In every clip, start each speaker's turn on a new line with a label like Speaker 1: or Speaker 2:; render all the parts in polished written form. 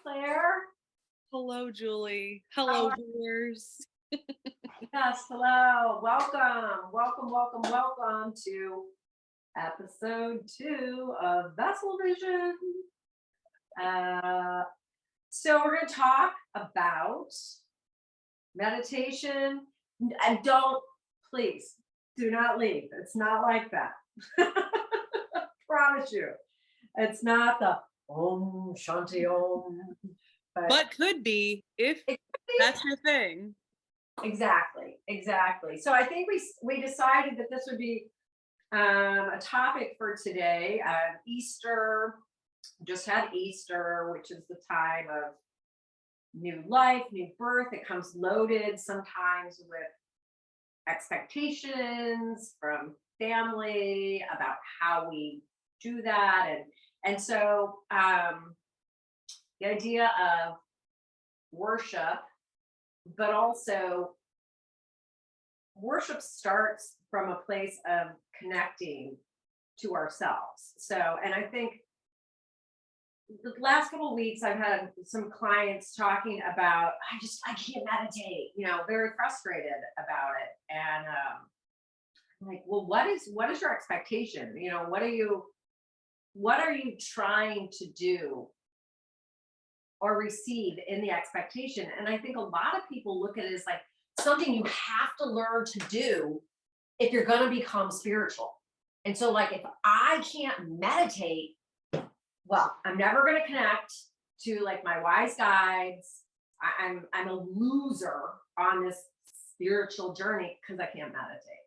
Speaker 1: Claire.
Speaker 2: Hello, Julie.
Speaker 1: How
Speaker 2: Hello,
Speaker 1: are
Speaker 2: viewers.
Speaker 1: Yes, hello. Welcome to episode 2 of Vessel Vision. So we're going to talk about meditation. And please, do not leave. It's not like that. Promise you. It's not the Om Shanti Om.
Speaker 2: But could be if
Speaker 1: It could be.
Speaker 2: that's your thing.
Speaker 1: Exactly. So I think we decided that this would be a topic for today. Easter, just had Easter, which is the time of new life, new birth. It comes loaded sometimes with expectations from family about how we do that, and so the idea of worship, but also worship starts from a place of connecting to ourselves. So, and I think the last couple of weeks I've had some clients talking about, I can't meditate, very frustrated about it. And I'm like, well, what is your expectation? What are you trying to do or receive in the expectation? And I think a lot of people look at it as like something you have to learn to do if you're going to become spiritual. And so, like, if I can't meditate, well, I'm never going to connect to like my wise guides. I'm a loser on this spiritual journey because I can't meditate.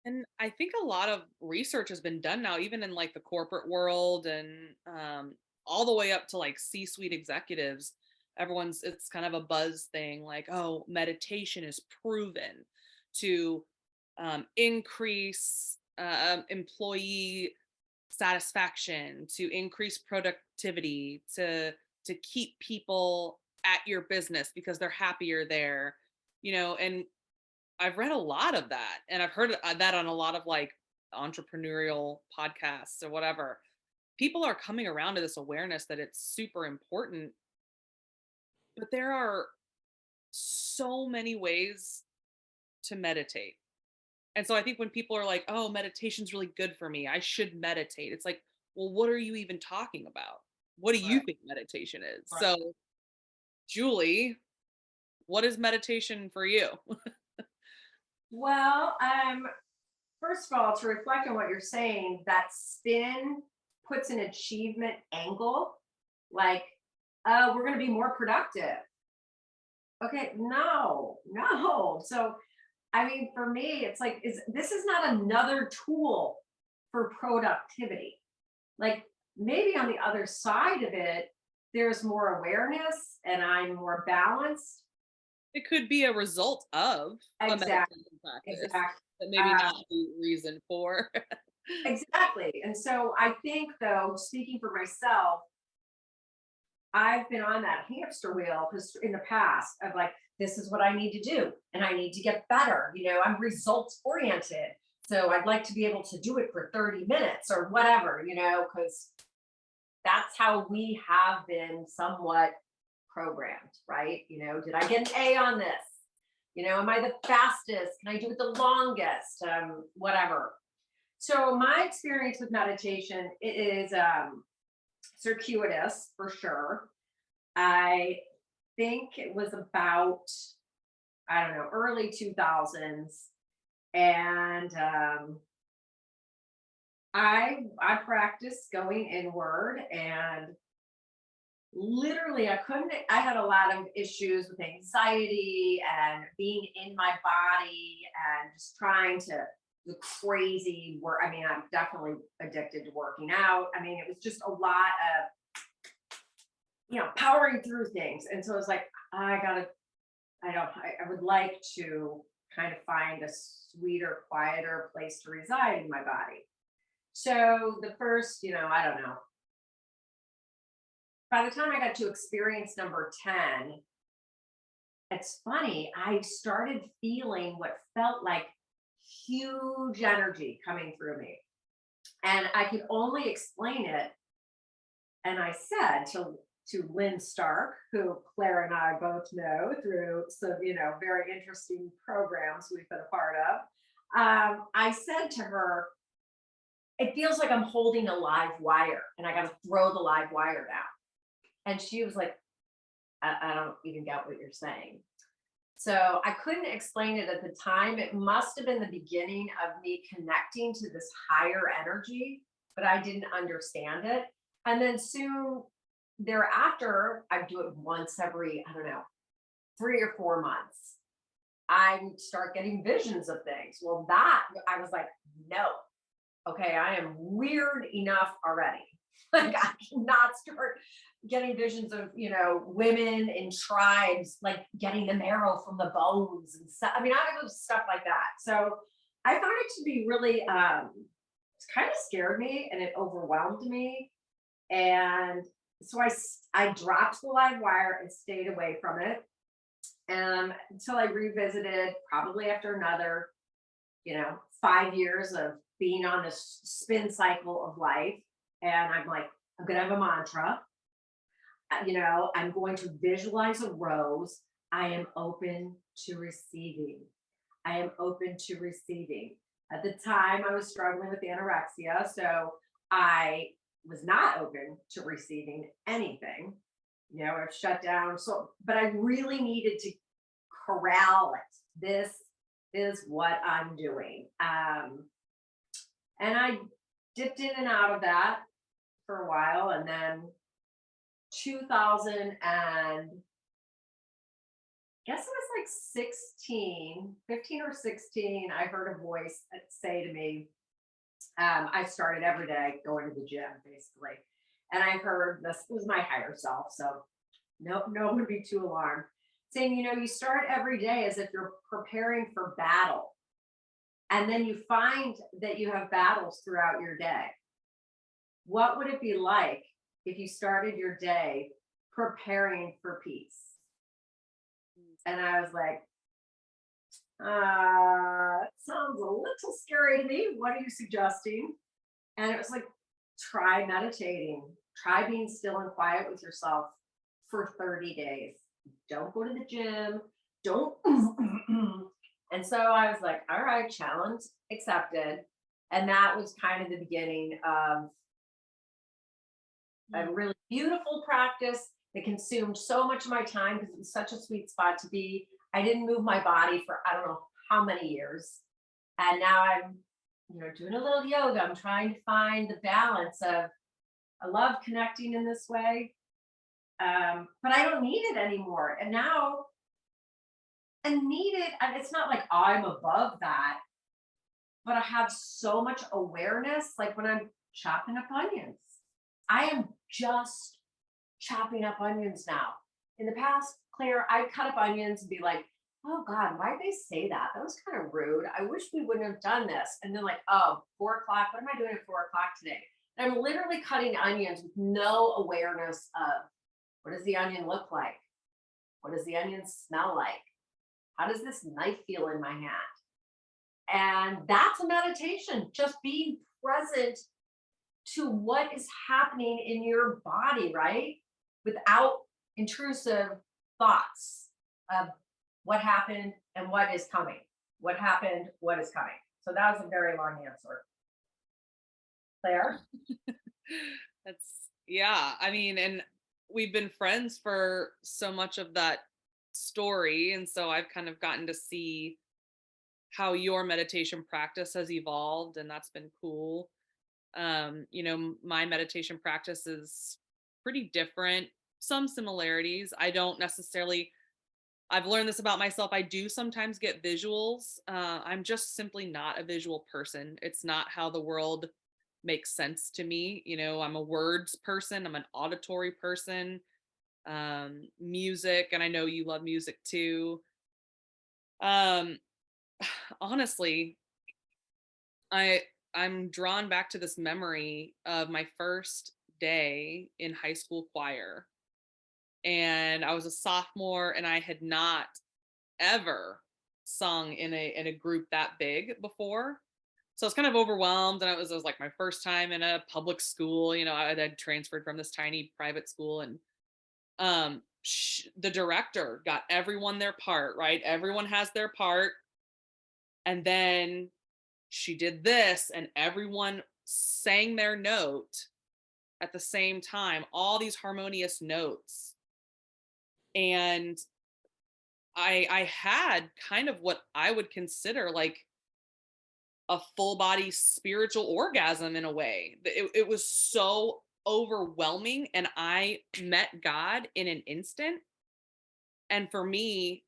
Speaker 2: And I think a lot of research has been done now, even in like the corporate world and all the way up to like C-suite executives. It's kind of a buzz thing, like, oh, meditation is proven to increase employee satisfaction, to increase productivity, to keep people at your business because they're happier there, and I've read a lot of that, and I've heard that on a lot of like entrepreneurial podcasts or whatever. People are coming around to this awareness that it's super important, but there are so many ways to meditate. And so I think when people are like, oh, meditation's really good for me, I should meditate. It's like, well, what are you even talking about? What do you
Speaker 1: Right.
Speaker 2: think meditation is?
Speaker 1: Right.
Speaker 2: So, Julie, what is meditation for you?
Speaker 1: Well, first of all, to reflect on what you're saying, that spin puts an achievement angle, like, we're going to be more productive. Okay, no. So, I mean, for me, it's like, this is not another tool for productivity. Like, maybe on the other side of it, there's more awareness and I'm more balanced.
Speaker 2: It could be a result of a
Speaker 1: Exactly.
Speaker 2: meditation practice,
Speaker 1: Exactly.
Speaker 2: but maybe
Speaker 1: Uh,
Speaker 2: not the reason for.
Speaker 1: exactly. And so I think, though, speaking for myself, I've been on that hamster wheel because in the past of like, this is what I need to do and I need to get better. I'm results oriented. So I'd like to be able to do it for 30 minutes or whatever, because that's how we have been somewhat programmed, right? Did I get an A on this? Am I the fastest? Can I do it the longest? Whatever. So my experience with meditation is circuitous for sure. I think it was about, I don't know, early 2000s. And I practiced going inward, and literally I had a lot of issues with anxiety and being in my body and just trying to the crazy work. I mean, I'm definitely addicted to working out. I mean, it was just a lot of powering through things. And so it's like, I would like to kind of find a sweeter, quieter place to reside in my body. So the first, I don't know, by the time I got to experience number 10, it's funny, I started feeling what felt like huge energy coming through me. And I could only explain it. And I said to Lynn Stark, who Claire and I both know through some, very interesting programs we've been a part of. I said to her, it feels like I'm holding a live wire and I got to throw the live wire down. And she was like, I don't even get what you're saying. So I couldn't explain it at the time. It must have been the beginning of me connecting to this higher energy, but I didn't understand it. And then soon thereafter, I do it once every, I don't know, 3 or 4 months. I start getting visions of things. Well, that I was like, no, okay, I am weird enough already. Like I cannot start getting visions of, women in tribes, like getting the marrow from the bones and stuff. I mean, I have stuff like that. So I found it to be really, it kind of scared me and it overwhelmed me. And so I dropped the live wire and stayed away from it. Until I revisited, probably after another, 5 years of being on this spin cycle of life. And I'm like, I'm going to have a mantra. I'm going to visualize a rose. I am open to receiving. I am open to receiving. At the time, I was struggling with anorexia. So I was not open to receiving anything. I was shut down. So, but I really needed to corral it. This is what I'm doing. And I dipped in and out of that for a while. And then 2000 and guess it was like 15 or 16, I heard a voice say to me, I started every day going to the gym basically. And I heard this, it was my higher self. So no one would be too alarmed, saying, you start every day as if you're preparing for battle. And then you find that you have battles throughout your day. What would it be like if you started your day preparing for peace? And I was like, it sounds a little scary to me. What are you suggesting? And it was like, try meditating, try being still and quiet with yourself for 30 days. Don't go to the gym. Don't. And so I was like, all right, challenge accepted. And that was kind of the beginning of a really beautiful practice that consumed so much of my time because it was such a sweet spot to be. I didn't move my body for I don't know how many years. And now I'm, doing a little yoga. I'm trying to find the balance of, I love connecting in this way, but I don't need it anymore. And now I need it. And it's not like I'm above that, but I have so much awareness. Like when I'm chopping up onions, I am just chopping up onions now. In the past, Claire, I'd cut up onions and be like, oh God, why'd they say that? That was kind of rude. I wish we wouldn't have done this. And then like, oh, 4 o'clock, what am I doing at 4 o'clock today? And I'm literally cutting onions with no awareness of what does the onion look like? What does the onion smell like? How does this knife feel in my hand? And that's a meditation, just being present to what is happening in your body, right? Without intrusive thoughts of what happened and what is coming. What happened, what is coming. So that was a very long answer. Claire?
Speaker 2: Yeah. I mean, and we've been friends for so much of that story. And so I've kind of gotten to see how your meditation practice has evolved, and that's been cool. My meditation practice is pretty different, some similarities. I've learned this about myself. I do sometimes get visuals. I'm just simply not a visual person. It's not how the world makes sense to me. I'm a words person, I'm an auditory person. Music, and I know you love music too. Honestly, I'm drawn back to this memory of my first day in high school choir. And I was a sophomore and I had not ever sung in a group that big before. So I was kind of overwhelmed, and it was like my first time in a public school. I had transferred from this tiny private school, and The director got everyone their part, right? Everyone has their part. And then she did this, and everyone sang their note at the same time, all these harmonious notes. And I had kind of what I would consider like a full body spiritual orgasm in a way. It was so overwhelming, and I met God in an instant. And for me,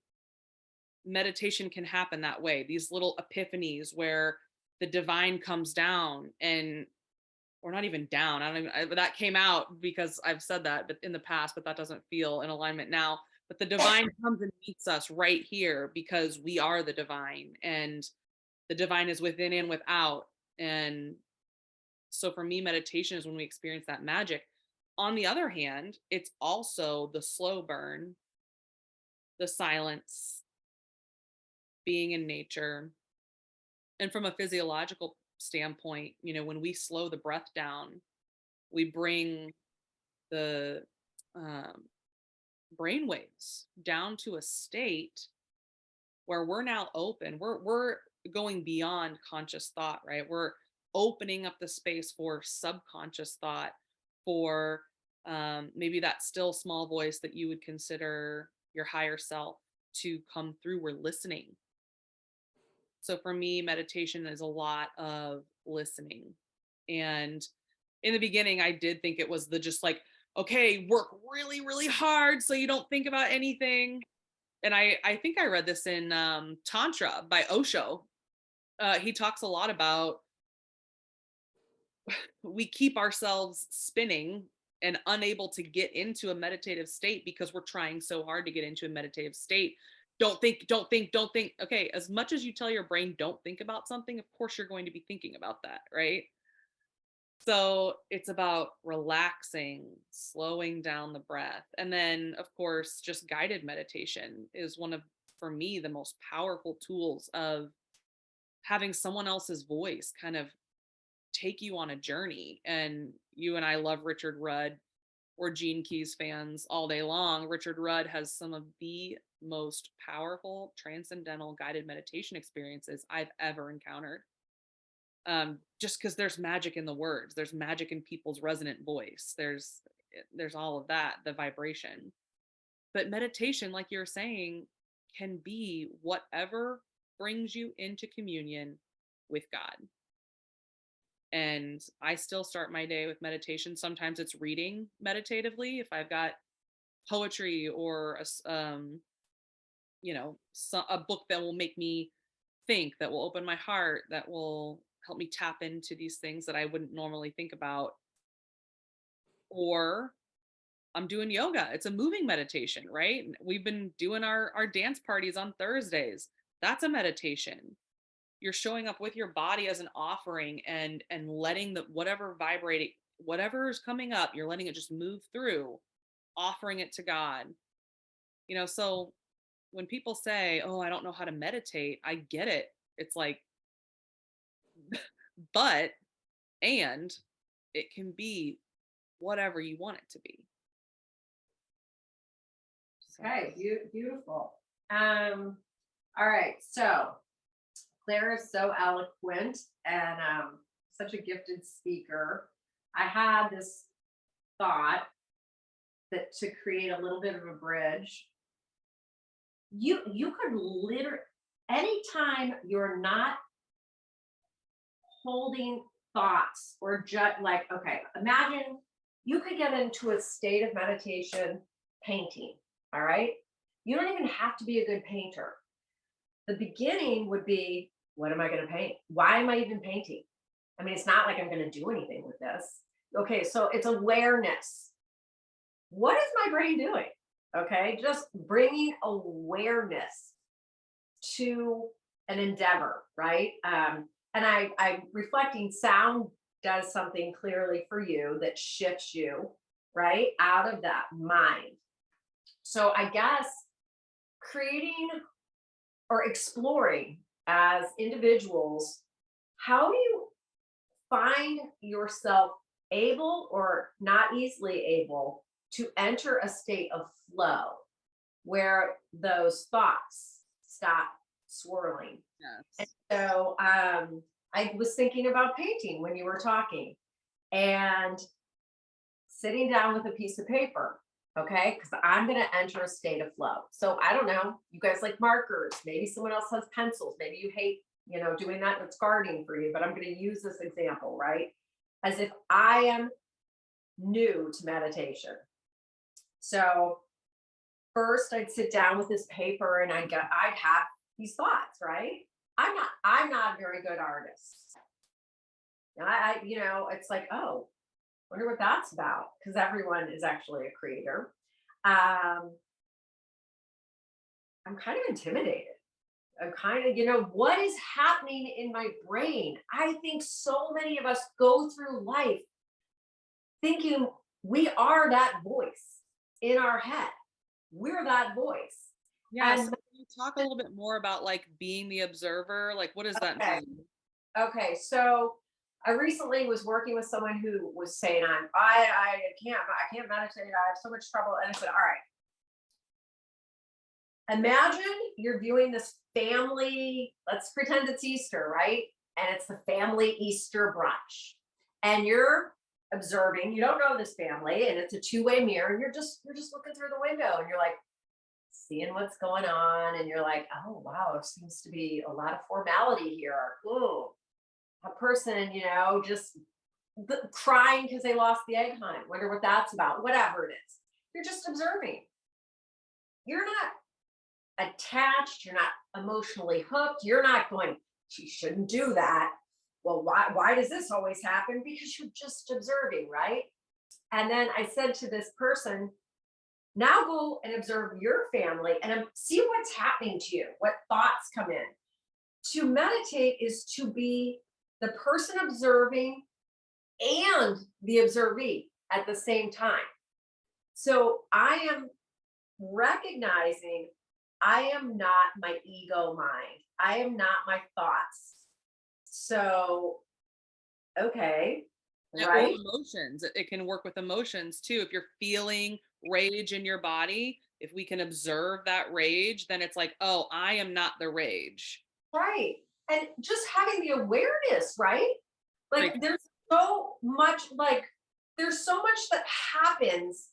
Speaker 2: meditation can happen that way. These little epiphanies where the divine comes down, and or not even down. I don't even that came out because I've said that but in the past, but that doesn't feel in alignment now. But the divine comes and meets us right here because we are the divine, and the divine is within and without. And so for me, meditation is when we experience that magic. On the other hand, it's also the slow burn, the silence, being in nature. And from a physiological standpoint, when we slow the breath down, we bring the um, brain waves down to a state where we're now open. We're going beyond conscious thought, right? We're opening up the space for subconscious thought, for maybe that still small voice that you would consider your higher self to come through. We're listening. So for me, meditation is a lot of listening. And in the beginning, I did think it was the just like, okay, work really, really hard so you don't think about anything. And I think I read this in Tantra by Osho. He talks a lot about we keep ourselves spinning and unable to get into a meditative state because we're trying so hard to get into a meditative state. Don't think, don't think, don't think. Okay, as much as you tell your brain don't think about something, of course you're going to be thinking about that, right? So it's about relaxing, slowing down the breath. And then, of course, just guided meditation is one of, for me, the most powerful tools of having someone else's voice kind of take you on a journey. And you and I love Richard Rudd. We're Gene Keys fans all day long. Richard Rudd has some of the most powerful transcendental guided meditation experiences I've ever encountered. Just because there's magic in the words, there's magic in people's resonant voice, there's all of that, the vibration. But meditation, like you're saying, can be whatever brings you into communion with God. And I still start my day with meditation. Sometimes it's reading meditatively if I've got poetry or a book that will make me think, that will open my heart, that will help me tap into these things that I wouldn't normally think about. Or I'm doing yoga. It's a moving meditation, right? We've been doing our dance parties on Thursdays. That's a meditation. You're showing up with your body as an offering, and letting the whatever vibrating, whatever is coming up, you're letting it just move through, offering it to God. So when people say, "Oh, I don't know how to meditate," I get it. It's like, but and it can be whatever you want it to be. So,
Speaker 1: Okay, beautiful. All right, so Claire is so eloquent and such a gifted speaker. I had this thought that to create a little bit of a bridge, you could literally, anytime you're not holding thoughts or just like, okay, imagine you could get into a state of meditation painting. All right. You don't even have to be a good painter. The beginning would be, what am I going to paint? Why am I even painting? I mean, it's not like I'm going to do anything with this. Okay. So it's awareness. What is my brain doing? Okay. Just bringing awareness to an endeavor, right? And I'm reflecting, sound does something clearly for you that shifts you right out of that mind. So I guess creating or exploring as individuals, how do you find yourself able or not easily able to enter a state of flow where those thoughts stop swirling. And
Speaker 2: Yes.
Speaker 1: so I was thinking about painting when you were talking, and sitting down with a piece of paper, okay? Because I'm going to enter a state of flow. So I don't know, you guys like markers, maybe someone else has pencils, maybe you hate, doing that, it's gardening for you, but I'm going to use this example, right? As if I am new to meditation. So first I'd sit down with this paper and I'd have these thoughts, right? I'm not a very good artist. It's like, oh, wonder what that's about, because everyone is actually a creator. Um, I'm kind of intimidated. I'm kind of, what is happening in my brain? I think so many of us go through life thinking we are that voice in our head. We're that voice.
Speaker 2: Yeah. So
Speaker 1: And
Speaker 2: can you talk a little bit more about like being the observer? Like, what does that
Speaker 1: okay,
Speaker 2: mean?
Speaker 1: okay, so I recently was working with someone who was saying, I can't meditate. I have so much trouble. And I said, all right, imagine you're viewing this family, let's pretend it's Easter, right? And it's the family Easter brunch. And you're observing, you don't know this family, and it's a two-way mirror, and you're just looking through the window and you're like seeing what's going on, and you're like, oh wow, there seems to be a lot of formality here. Ooh, a person, just crying because they lost the egg hunt. Wonder what that's about. Whatever it is, you're just observing. You're not attached. You're not emotionally hooked. You're not going, she shouldn't do that. Well, why does this always happen? Because you're just observing, right? And then I said to this person, now go and observe your family and see what's happening to you, what thoughts come in. To meditate is to be the person observing and the observee at the same time. So I am recognizing I am not my ego mind. I am not my thoughts. So, okay,
Speaker 2: Or
Speaker 1: right?
Speaker 2: emotions. It can work with emotions too. If you're feeling rage in your body, if we can observe that rage, then it's like, oh, I am not the rage.
Speaker 1: Right. And just having the awareness, right?
Speaker 2: Great.
Speaker 1: Like there's so much that happens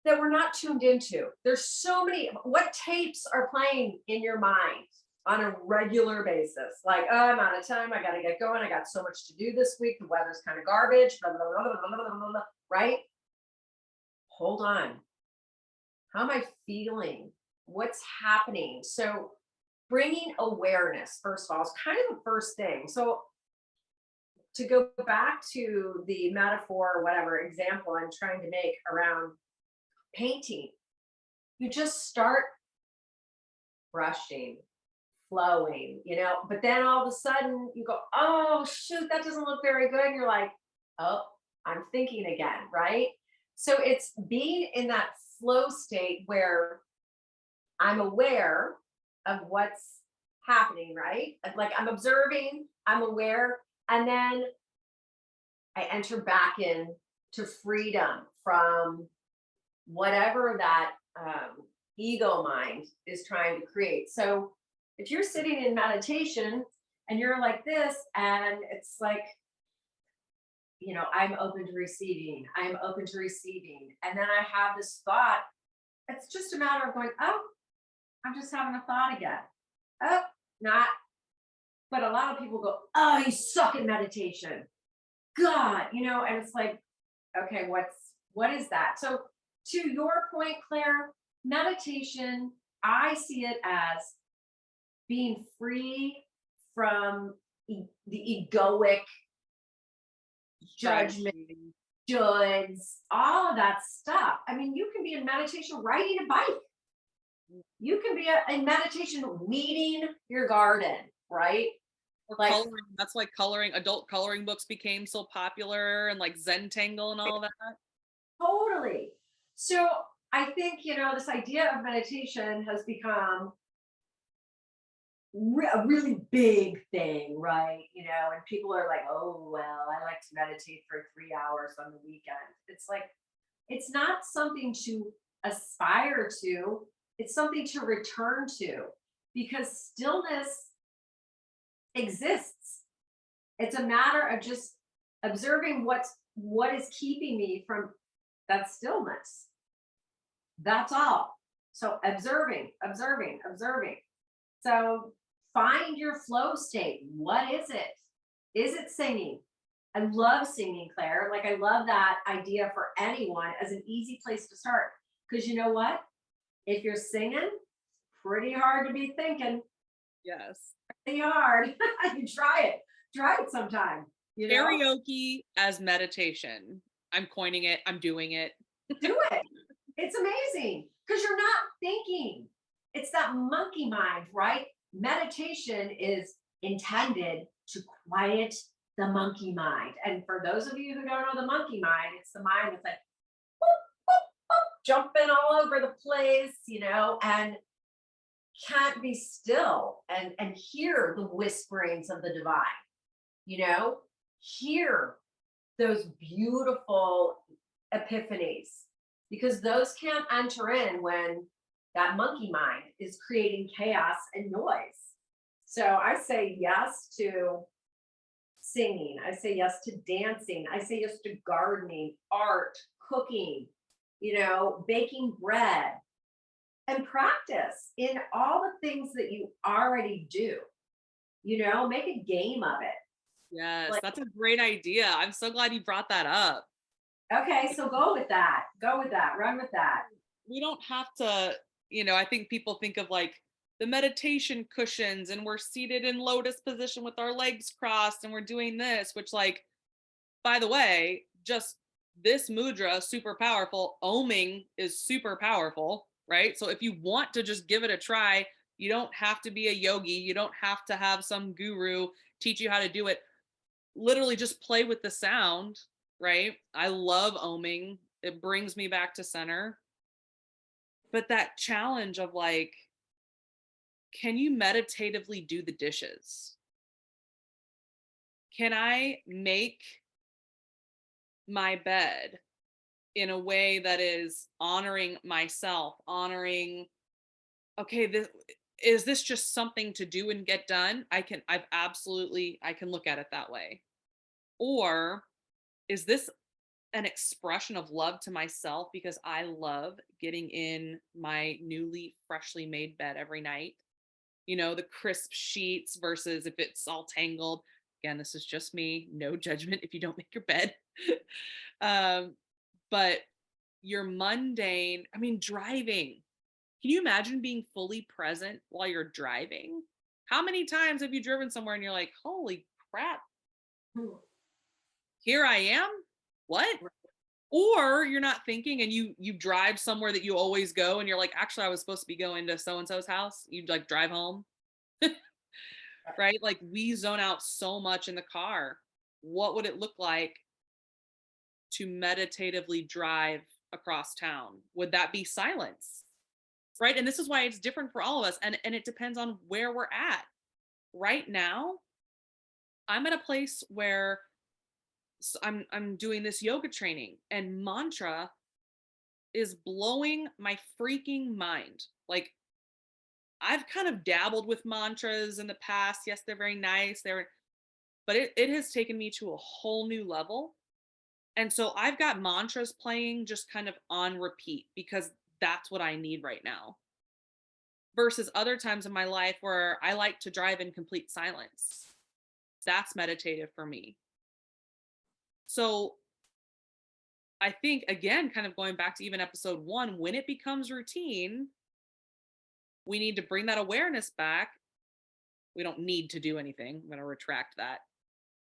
Speaker 1: that we're not tuned into. There's so many, what tapes are playing in your mind on a regular basis? Like, oh, I'm out of time. I got to get going. I got so much to do this week. The weather's kind of garbage, blah, blah, blah, blah, blah, blah, blah, blah, right? Hold on. How am I feeling? What's happening? So, bringing awareness, first of all, is kind of the first thing. So, to go back to the metaphor or whatever example I'm trying to make around painting, you just start brushing, flowing, but then all of a sudden you go, oh, shoot, that doesn't look very good. And you're like, oh, I'm thinking again, right? So it's being in that flow state where I'm aware of what's happening, right? Like I'm observing, I'm aware, and then I enter back in to freedom from whatever that ego mind is trying to create. So if you're sitting in meditation and you're like this, and it's like, I'm open to receiving, I'm open to receiving. And then I have this thought, it's just a matter of going, oh, I'm just having a thought again. Oh, not. But a lot of people go, oh, you suck at meditation. God, and it's like, okay, what is that? So to your point, Claire, meditation, I see it as being free from the egoic judgment,
Speaker 2: Striving.
Speaker 1: shoulds, all of that stuff. I mean, you can be in meditation riding a bike. You can be in meditation weeding your garden, right?
Speaker 2: Or
Speaker 1: Like
Speaker 2: coloring. That's why adult coloring books became so popular, and like Zentangle and all that.
Speaker 1: totally. So I think, this idea of meditation has become a really big thing, right? And people are like, oh, well, I like to meditate for 3 hours on the weekend. It's like, It's not something to aspire to, it's something to return to, because stillness exists. It's a matter of just observing what is keeping me from that stillness. That's all. So observing, observing, observing. So find your flow state. What is it? Is it singing? I love singing, Claire. Like, I love that idea for anyone as an easy place to start. Because you know what? If you're singing, pretty hard to be thinking.
Speaker 2: Yes.
Speaker 1: Pretty hard. You try it sometime. You know,
Speaker 2: Karaoke as meditation. I'm coining it. I'm doing it.
Speaker 1: do it. It's amazing because you're not thinking. It's that monkey mind, right? Meditation is intended to quiet the monkey mind. And for those of you who don't know the monkey mind, it's the mind that's like boop, boop, boop, jumping all over the place, and can't be still and hear the whisperings of the divine, hear those beautiful epiphanies, because those can't enter in when that monkey mind is creating chaos and noise. So I say yes to singing. I say yes to dancing. I say yes to gardening, art, cooking, baking bread, and practice in all the things that you already do. Make a game of it.
Speaker 2: Yes,
Speaker 1: Like,
Speaker 2: that's a great idea. I'm so glad you brought that up.
Speaker 1: okay, so go with that. Go with that. Run with that.
Speaker 2: We don't have to, I think people think of like the meditation cushions and we're seated in lotus position with our legs crossed and we're doing this, which, like, by the way, just this mudra, super powerful. Oming is super powerful, right? So if you want to just give it a try, you don't have to be a yogi. You don't have to have some guru teach you how to do it. Literally just play with the sound, right? I love oming. It brings me back to center. But that challenge of like, can you meditatively do the dishes? Can I make my bed in a way that is honoring myself, honoring, okay, this just something to do and get done? I can look at it that way. Or is this an expression of love to myself because I love getting in my newly freshly made bed every night? The crisp sheets versus if it's all tangled. Again, this is just me. No judgment if you don't make your bed. um, but your mundane, I mean, driving. Can you imagine being fully present while you're driving? How many times have you driven somewhere and you're like, holy crap, here I am? What? Or you're not thinking and you drive somewhere that you always go and you're like, actually, I was supposed to be going to so and so's house. You like drive home. Right? Like, we zone out so much in the car. What would it look like to meditatively drive across town? Would that be silence? Right? And this is why it's different for all of us. And it depends on where we're at. Right now, I'm at a place where I'm doing this yoga training and mantra is blowing my freaking mind. Like, I've kind of dabbled with mantras in the past. Yes, they're very nice. But it has taken me to a whole new level. And so I've got mantras playing just kind of on repeat because that's what I need right now. Versus other times in my life where I like to drive in complete silence. That's meditative for me. So I think, again, kind of going back to even episode 1, when it becomes routine, we need to bring that awareness back. We don't need to do anything. I'm going to retract that.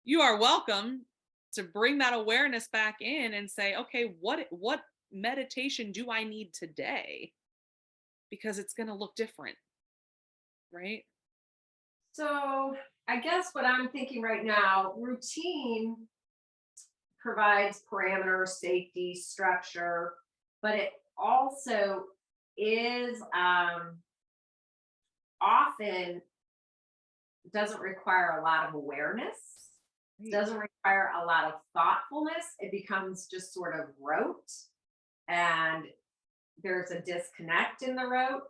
Speaker 2: You are welcome to bring that awareness back in and say, okay, what meditation do I need today? Because it's going to look different, right?
Speaker 1: So I guess what I'm thinking right now, routine provides parameters, safety, structure, but it also is often doesn't require a lot of awareness,
Speaker 2: Right.
Speaker 1: doesn't require a lot of thoughtfulness. It becomes just sort of rote. and there's a disconnect in the rote.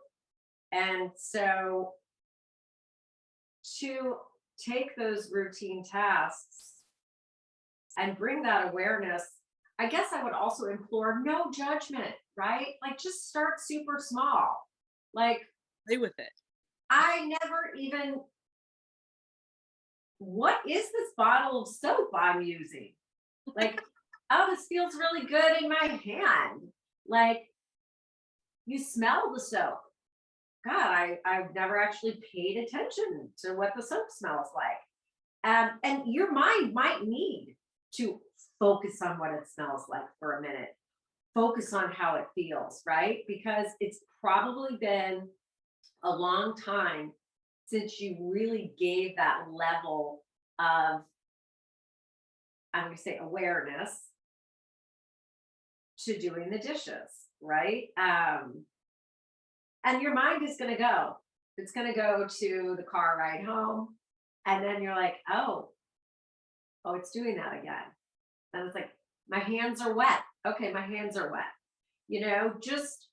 Speaker 1: And so to take those routine tasks and bring that awareness, I guess I would also implore no judgment, right? Like just start super small. Like
Speaker 2: Play with it.
Speaker 1: I never even, what is this bottle of soap I'm using? Like, oh, this feels really good in my hand. Like, you smell the soap. God, I've never actually paid attention to what the soap smells like. And your mind might need to focus on what it smells like for a minute, focus on how it feels, right? Because it's probably been a long time since you really gave that level of, I'm going to say, awareness to doing the dishes, right? And your mind is going to go. It's going to go to the car ride home. And then you're like, oh, it's doing that again. And it's like, my hands are wet. Okay, my hands are wet. Just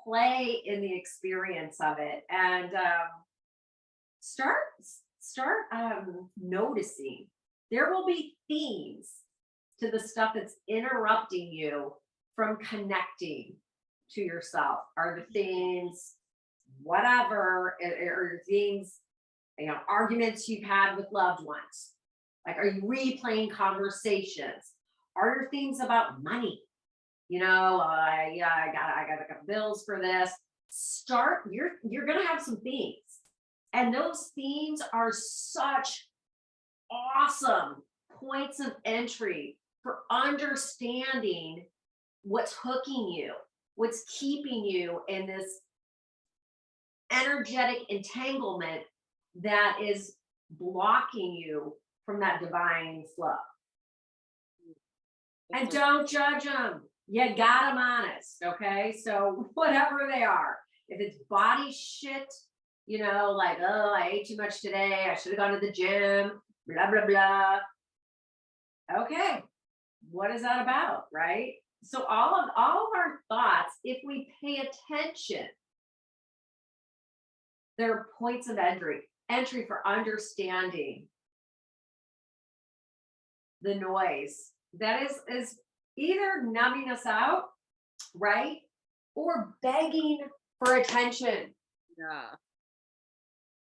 Speaker 1: play in the experience of it and start noticing. There will be themes to the stuff that's interrupting you from connecting to yourself. Are the things whatever, or things, arguments you've had with loved ones? Like, are you replaying conversations? Are there things about money? I got bills for this. You're gonna have some themes, and those themes are such awesome points of entry for understanding what's hooking you, what's keeping you in this energetic entanglement that is blocking you from that divine flow. And don't judge them. You got them honest, okay? So whatever they are, if it's body shit, like, oh, I ate too much today, I should have gone to the gym, blah, blah, blah. Okay, what is that about, right? So all of our thoughts, if we pay attention, there are points of entry for understanding the noise that is either numbing us out, right? Or begging for attention.
Speaker 2: Yeah.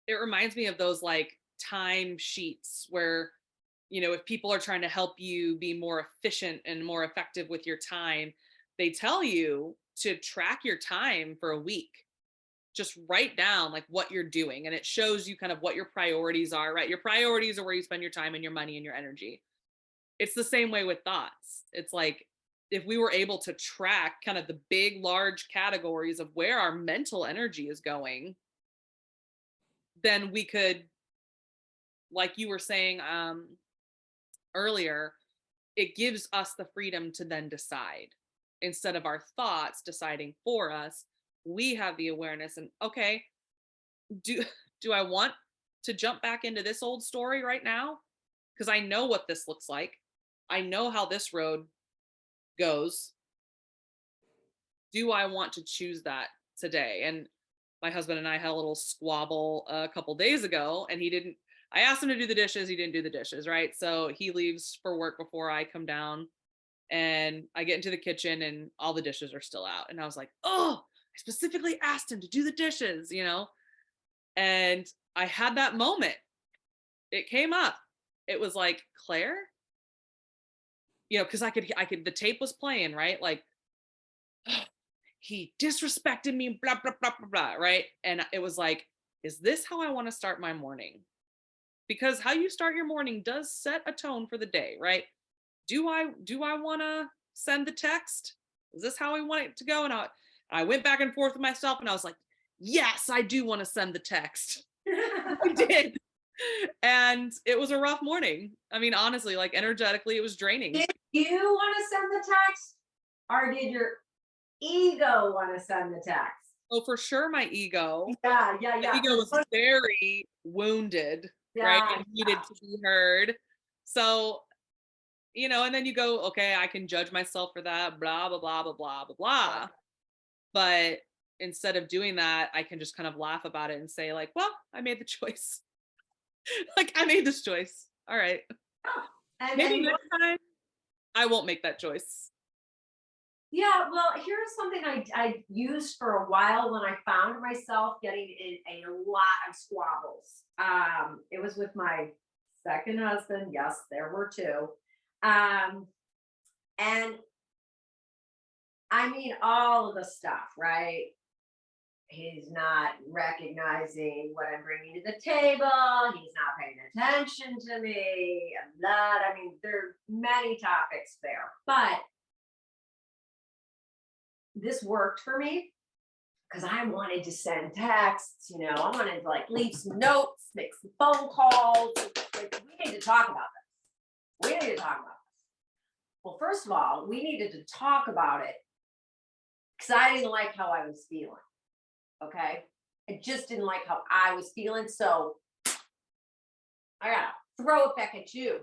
Speaker 2: It reminds me of those like time sheets where, if people are trying to help you be more efficient and more effective with your time, they tell you to track your time for a week. Just write down like what you're doing, and it shows you kind of what your priorities are, right? Your priorities are where you spend your time and your money and your energy. It's the same way with thoughts. It's like if we were able to track kind of the big, large categories of where our mental energy is going, then we could, like you were saying earlier, it gives us the freedom to then decide instead of our thoughts deciding for us. We have the awareness and, okay, do I want to jump back into this old story right now? Because I know what this looks like. I know how this road goes. Do I want to choose that today? And my husband and I had a little squabble a couple days ago, and I asked him to do the dishes. He didn't do the dishes, right? So he leaves for work before I come down, and I get into the kitchen and all the dishes are still out. And I was like, oh, I specifically asked him to do the dishes, and I had that moment. It came up. It was like, Claire, because I could, the tape was playing, right? Like, oh, he disrespected me, blah, blah, blah, blah, blah, right? And it was like, is this how I want to start my morning? Because how you start your morning does set a tone for the day, right? Do I want to send the text? Is this how I want it to go? And I went back and forth with myself, and I was like, yes, I do want to send the text. I did. And it was a rough morning. I mean, honestly, like energetically, it was draining.
Speaker 1: Did you want to send the text, or did your ego want to send the text?
Speaker 2: Oh, for sure, my ego.
Speaker 1: Yeah.
Speaker 2: My ego was very wounded, right?
Speaker 1: Yeah.
Speaker 2: It needed to be heard. So you know, and then you go, okay, I can judge myself for that, blah, blah, blah, blah, blah, blah, blah. But instead of doing that, I can just kind of laugh about it and say, like, well, I made the choice. Like, I made this choice. All right. Maybe
Speaker 1: And
Speaker 2: next time I won't make that choice.
Speaker 1: yeah, well, here's something I used for a while when I found myself getting in a lot of squabbles. It was with my second husband. Yes, there were two. Um, and I mean, all of the stuff, right? He's not recognizing what I'm bringing to the table. He's not paying attention to me. And that, I mean, there are many topics there, but this worked for me because I wanted to send texts, you know, I wanted to like leave some notes, make some phone calls. Like, we need to talk about this. We need to talk about this. Well, first of all, we needed to talk about it because I didn't like how I was feeling. Okay. I just didn't like how I was feeling. So I gotta throw it back at you.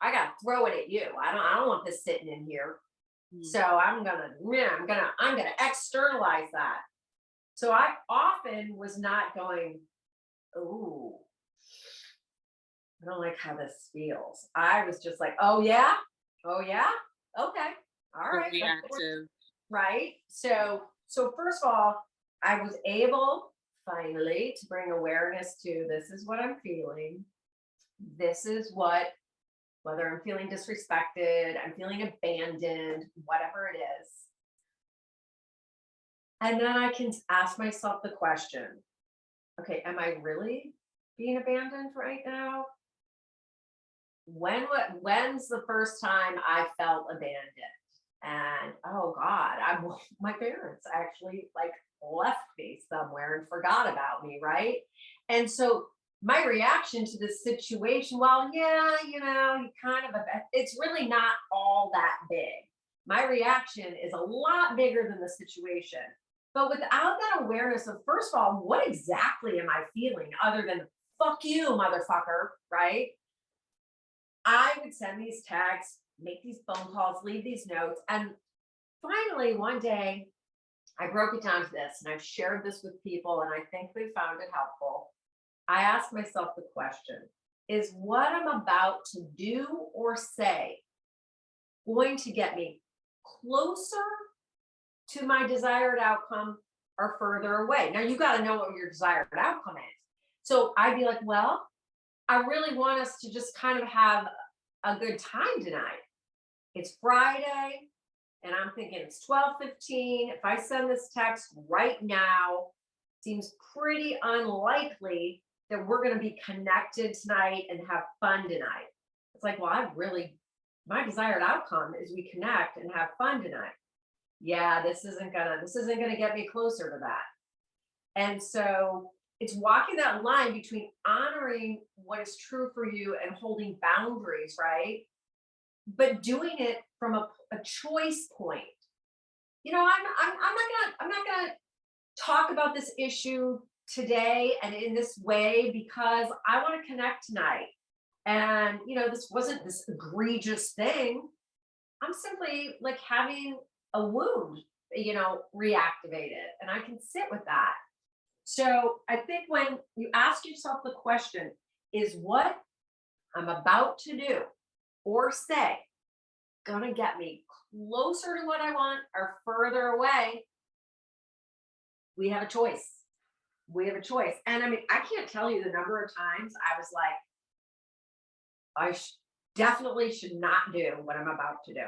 Speaker 1: I gotta throw it at you. I don't want this sitting in here. So I'm gonna externalize that. So I often was not going, oh, I don't like how this feels. I was just like, oh yeah, okay, all right,
Speaker 2: Reactive.
Speaker 1: right. So first of all, I was able finally to bring awareness to this is what I'm feeling. This is what, whether I'm feeling disrespected, I'm feeling abandoned, whatever it is. And then I can ask myself the question, okay, am I really being abandoned right now? When's the first time I felt abandoned? And oh God, my parents actually like left me somewhere and forgot about me, right? And so my reaction to this situation, well, yeah, you know, you kind of, it's really not all that big. My reaction is a lot bigger than the situation. But without that awareness of, first of all, what exactly am I feeling other than fuck you, motherfucker, right? I would send these texts, make these phone calls, leave these notes. And finally, one day, I broke it down to this, and I've shared this with people, and I think they found it helpful. I asked myself the question, is what I'm about to do or say going to get me closer to my desired outcome or further away? Now, you got to know what your desired outcome is. So I'd be like, well, I really want us to just kind of have a good time tonight. It's Friday, and I'm thinking it's 12:15. If I send this text right now, seems pretty unlikely that we're going to be connected tonight and have fun tonight. It's like, well, my desired outcome is we connect and have fun tonight. Yeah, this isn't gonna get me closer to that. And so it's walking that line between honoring what is true for you and holding boundaries, right? But doing it from a choice point. You know, I'm not gonna talk about this issue today and in this way because I want to connect tonight. And you know, this wasn't this egregious thing. I'm simply like having a wound, you know, reactivated, and I can sit with that. So I think when you ask yourself the question, is what I'm about to do or say gonna get me closer to what I want or further away? We have a choice. We have a choice. And I mean, I can't tell you the number of times I was like, definitely should not do what I'm about to do.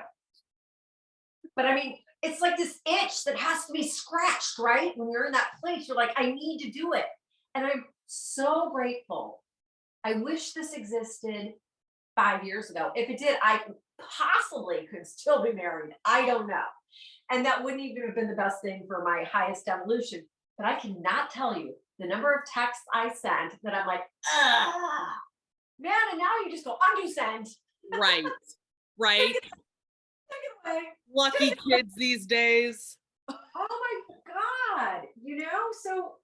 Speaker 1: But I mean, it's like this itch that has to be scratched, right? When you're in that place, you're like, I need to do it. And I'm so grateful. I wish this existed 5 years ago. If it did, I possibly could still be married. I don't know. And that wouldn't even have been the best thing for my highest evolution. But I cannot tell you the number of texts I sent that I'm like, ah, man, and now you just go, undo send.
Speaker 2: Right. Right.
Speaker 1: Take it away.
Speaker 2: Lucky kids these days.
Speaker 1: Oh my God. You know, so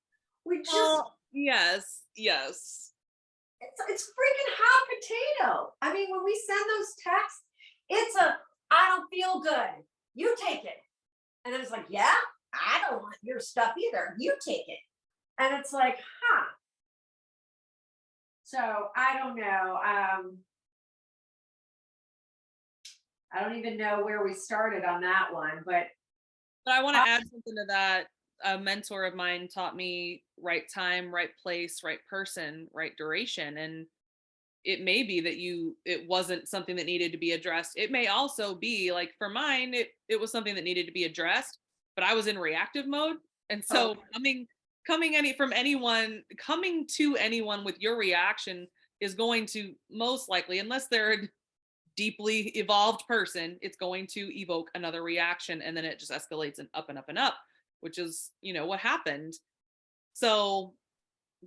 Speaker 1: we just,
Speaker 2: Yes. Yes.
Speaker 1: it's freaking hot potato. I mean, when we send those texts, I don't feel good. You take it. And then it's like, yeah, I don't want your stuff either. You take it. And it's like, huh. So I don't know. I don't even know where we started on that one, but
Speaker 2: But I want
Speaker 1: uh,
Speaker 2: to add something to that. A mentor of mine taught me right time, right place, right person, right duration. And it may be that it wasn't something that needed to be addressed. It may also be like for mine, it was something that needed to be addressed, but I was in reactive mode. And
Speaker 1: oh,
Speaker 2: so coming to anyone with your reaction is going to most likely, unless they're a deeply evolved person, it's going to evoke another reaction, and then it just escalates and up and up and up, which is, what happened. So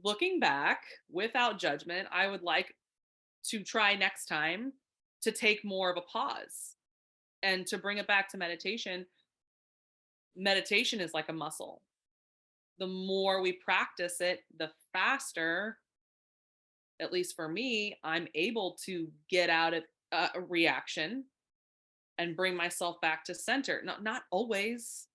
Speaker 2: looking back without judgment, I would like to try next time to take more of a pause and to bring it back to meditation. Meditation is like a muscle. The more we practice it, the faster, at least for me, I'm able to get out of a reaction and bring myself back to center. Not always.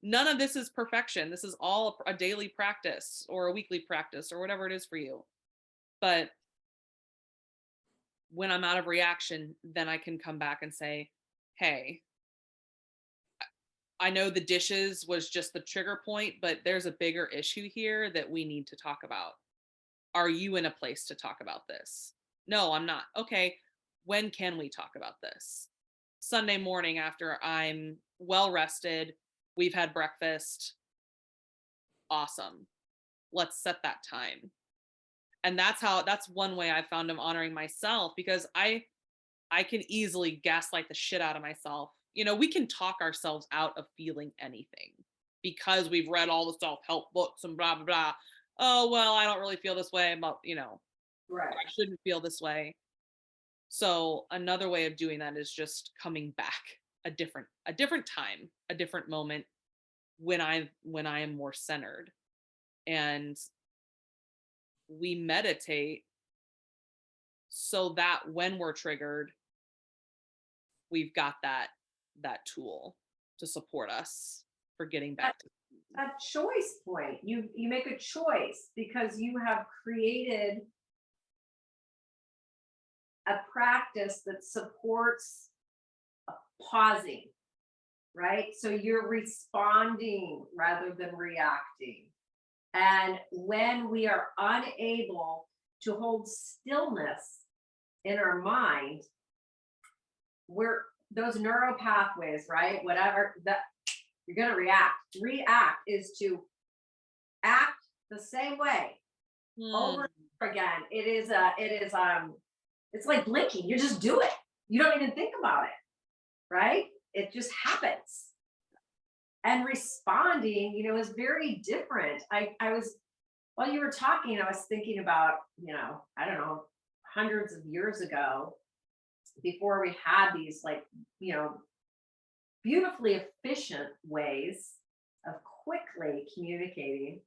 Speaker 2: None of this is perfection. This is all a daily practice or a weekly practice or whatever it is for you. But when I'm out of reaction, then I can come back and say, hey, I know the dishes was just the trigger point, but there's a bigger issue here that we need to talk about. Are you in a place to talk about this? No, I'm not. Okay, when can we talk about this? Sunday morning after I'm well rested, we've had breakfast. Awesome. Let's set that time. And that's one way I found I'm honoring myself, because I can easily gaslight the shit out of myself. We can talk ourselves out of feeling anything because we've read all the self-help books and blah, blah, blah. Oh, well, I don't really feel this way about,
Speaker 1: right.
Speaker 2: I shouldn't feel this way. So another way of doing that is just coming back a different time, a different moment when I am more centered. And we meditate so that when we're triggered, we've got that tool to support us for getting
Speaker 1: That,
Speaker 2: back to.
Speaker 1: that choice point, you make a choice because you have created a practice that supports pausing, right? So you're responding rather than reacting. And when we are unable to hold stillness in our mind, we're those neural pathways, right? Whatever that you're going to react. React is to act the same way over
Speaker 2: Hmm.
Speaker 1: and over again. It's like blinking. You just do it. You don't even think about it, right? It just happens. And responding, is very different. I was while you were talking, I was thinking about, I don't know, hundreds of years ago, before we had these like, you know, beautifully efficient ways of quickly communicating.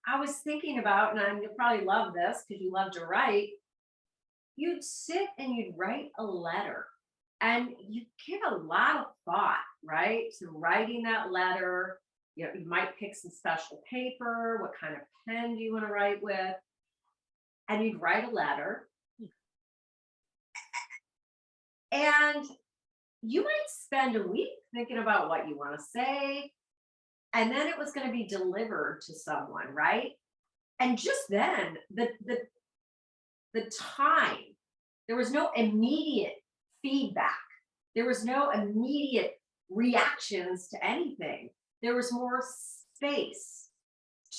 Speaker 1: I was thinking about, and you'll probably love this because you love to write, you'd sit and you'd write a letter and you give a lot of thought, right, to writing that letter. You might pick some special paper, what kind of pen do you want to write with, and you'd write a letter, and you might spend a week thinking about what you want to say, and then it was going to be delivered to someone, right? And just then, the time, there was no immediate feedback. There was no immediate reactions to anything. There was more space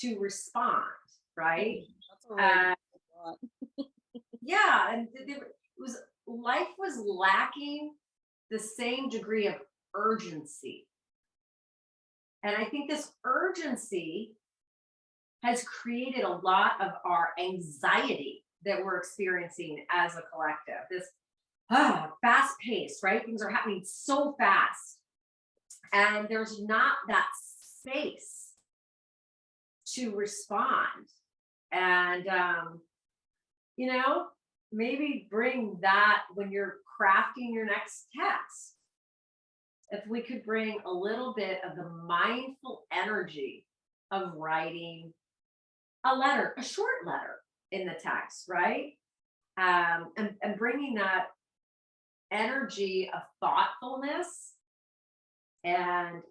Speaker 1: to respond, right?
Speaker 2: That's a really
Speaker 1: Uh,
Speaker 2: good thought.
Speaker 1: yeah, and it was life was lacking the same degree of urgency. And I think this urgency has created a lot of our anxiety that we're experiencing as a collective. This fast pace, right? Things are happening so fast, and there's not that space to respond. And you know, maybe bring that when you're crafting your next text. If we could bring a little bit of the mindful energy of writing a letter, a short letter in the text, right? And bringing that energy of thoughtfulness and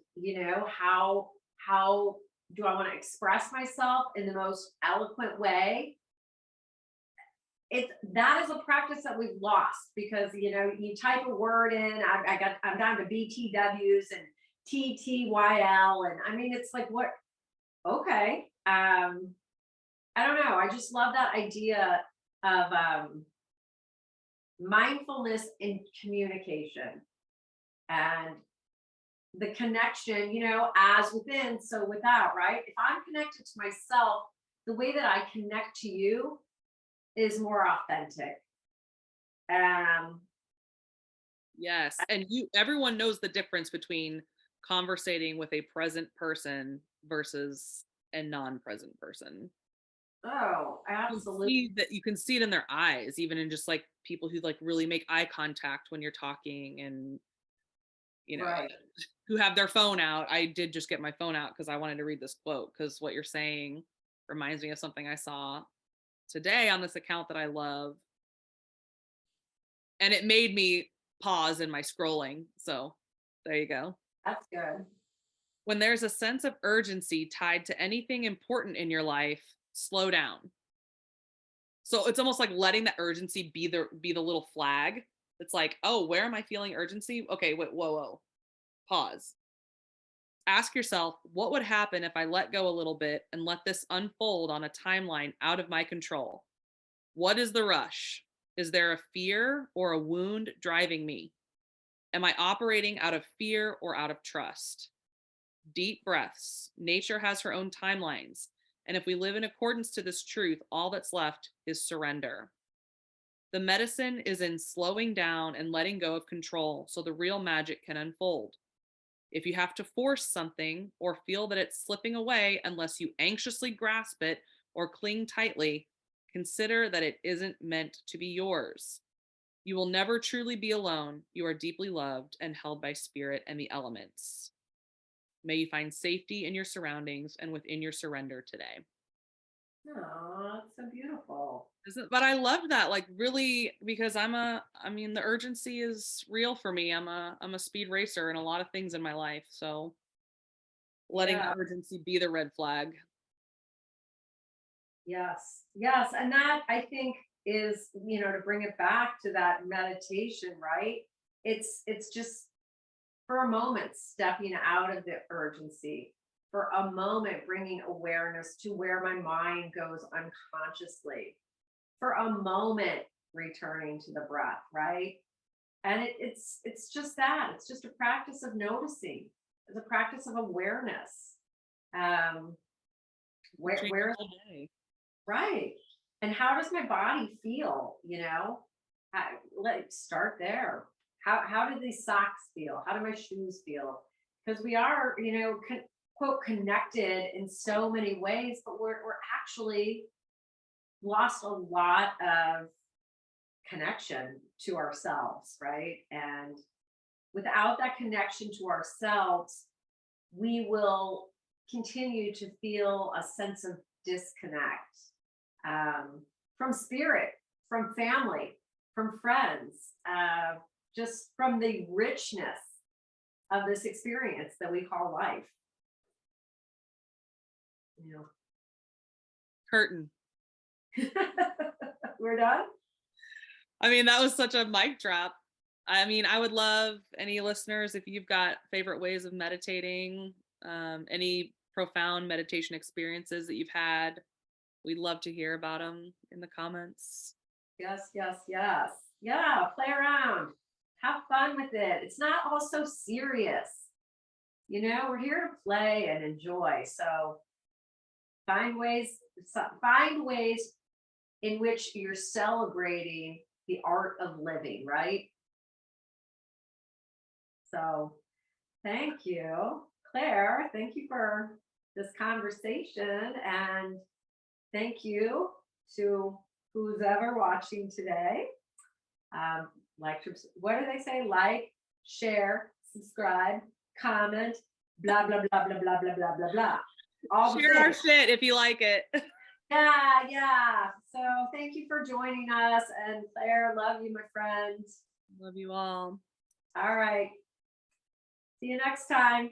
Speaker 1: how do I want to express myself in the most eloquent way. That is a practice that we've lost because you type a word in. I'm down to BTWs and TTYL, and I mean it's like what? Okay, I don't know. I just love that idea of mindfulness in communication and the connection. As within, so without. Right? If I'm connected to myself, the way that I connect to you is more authentic.
Speaker 2: Yes. And everyone knows the difference between conversating with a present person versus a non-present person.
Speaker 1: Oh, absolutely.
Speaker 2: You can see it in their eyes, even in just like people who like really make eye contact when you're talking, and
Speaker 1: Right.
Speaker 2: who have their phone out. I did just get my phone out because I wanted to read this quote, because what you're saying reminds me of something I saw today on this account that I love. And it made me pause in my scrolling. So there you go.
Speaker 1: That's good.
Speaker 2: When there's a sense of urgency tied to anything important in your life, slow down. So it's almost like letting the urgency be the little flag. It's like, oh, where am I feeling urgency? Okay, wait, whoa. Pause. Ask yourself, what would happen if I let go a little bit and let this unfold on a timeline out of my control? What is the rush? Is there a fear or a wound driving me? Am I operating out of fear or out of trust? Deep breaths. Nature has her own timelines. And if we live in accordance to this truth, all that's left is surrender. The medicine is in slowing down and letting go of control so the real magic can unfold. If you have to force something or feel that it's slipping away unless you anxiously grasp it or cling tightly, consider that it isn't meant to be yours. You will never truly be alone. You are deeply loved and held by spirit and the elements. May you find safety in your surroundings and within your surrender today.
Speaker 1: Oh, that's so beautiful.
Speaker 2: But I loved that, like, really, because the urgency is real for me. I'm a speed racer in a lot of things in my life. So letting the
Speaker 1: Yeah.
Speaker 2: urgency be the red flag.
Speaker 1: Yes. Yes. And that I think is, to bring it back to that meditation, right? It's just for a moment stepping out of the urgency, for a moment bringing awareness to where my mind goes unconsciously, for a moment returning to the breath, right? And it's just that. It's just a practice of noticing. It's a practice of awareness. Um,
Speaker 2: Change
Speaker 1: where
Speaker 2: the whole day.
Speaker 1: Right. And how does my body feel? Let's start there. How do these socks feel? How do my shoes feel? Because we are, quote, connected in so many ways, but we're actually lost a lot of connection to ourselves, right? And without that connection to ourselves, we will continue to feel a sense of disconnect from spirit, from family, from friends, just from the richness of this experience that we call life. You
Speaker 2: Curtain.
Speaker 1: know, we're done.
Speaker 2: That was such a mic drop. I would love any listeners, if you've got favorite ways of meditating, any profound meditation experiences that you've had. We'd love to hear about them in the comments.
Speaker 1: Yes, yes, yes. Yeah, play around. Have fun with it. It's not all so serious. We're here to play and enjoy. So find ways in which you're celebrating the art of living, right? So thank you, Claire. Thank you for this conversation. And thank you to who's ever watching today. Like, what do they say? Like, share, subscribe, comment, blah, blah, blah, blah, blah, blah, blah, blah, blah. All the
Speaker 2: Share our
Speaker 1: things.
Speaker 2: shit if you like it.
Speaker 1: Yeah. So thank you for joining us. And Claire, love you, my friend.
Speaker 2: Love you all.
Speaker 1: All right. See you next time.